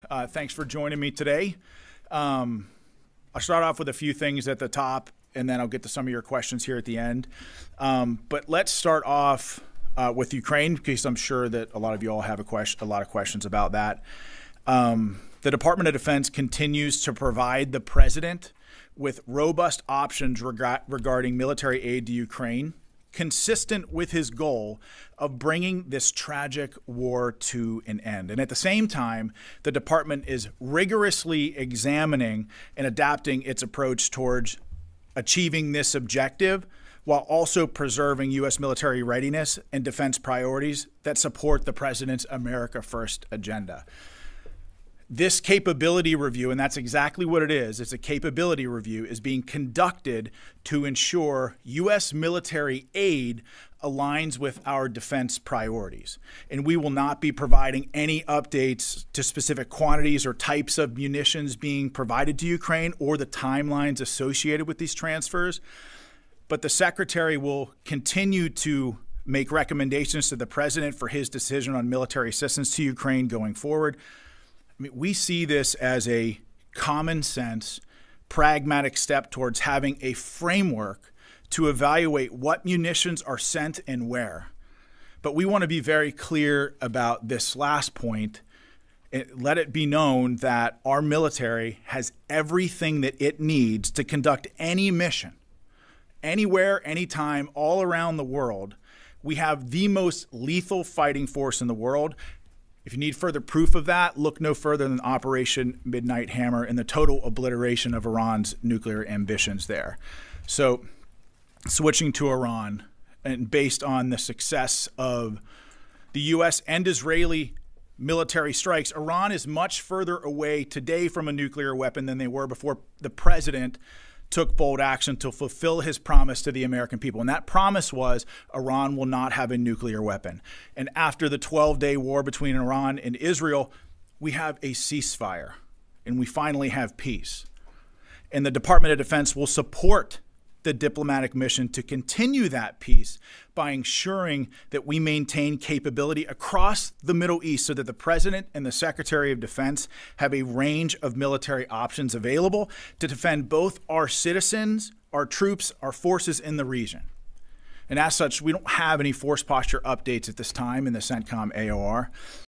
Thanks for joining me today. I'll start off with a few things at the top, and then I'll get to some of your questions here at the end. But let's start off with Ukraine, because I'm sure that a lot of you all have a lot of questions about that. The Department of Defense continues to provide the president with robust options regarding military aid to Ukraine, consistent with his goal of bringing this tragic war to an end. And at the same time, the department is rigorously examining and adapting its approach towards achieving this objective, while also preserving U.S. military readiness and defense priorities that support the president's America First agenda. This capability review, and that's exactly what it is, it's a capability review, is being conducted to ensure U.S. military aid aligns with our defense priorities. And we will not be providing any updates to specific quantities or types of munitions being provided to Ukraine or the timelines associated with these transfers. But the Secretary will continue to make recommendations to the President for his decision on military assistance to Ukraine going forward. I mean, we see this as a common sense, pragmatic step towards having a framework to evaluate what munitions are sent and where. But we want to be very clear about this last point. Let it be known that our military has everything that it needs to conduct any mission, anywhere, anytime, all around the world. We have the most lethal fighting force in the world. If you need further proof of that, look no further than Operation Midnight Hammer and the total obliteration of Iran's nuclear ambitions there. So, switching to Iran, and based on the success of the U.S. and Israeli military strikes, Iran is much further away today from a nuclear weapon than they were before the president took bold action to fulfill his promise to the American people. And that promise was Iran will not have a nuclear weapon. And after the 12-day war between Iran and Israel, we have a ceasefire, and we finally have peace. And the Department of Defense will support the diplomatic mission to continue that peace by ensuring that we maintain capability across the Middle East so that the President and the Secretary of Defense have a range of military options available to defend both our citizens, our troops, our forces in the region. And as such, we don't have any force posture updates at this time in the CENTCOM AOR.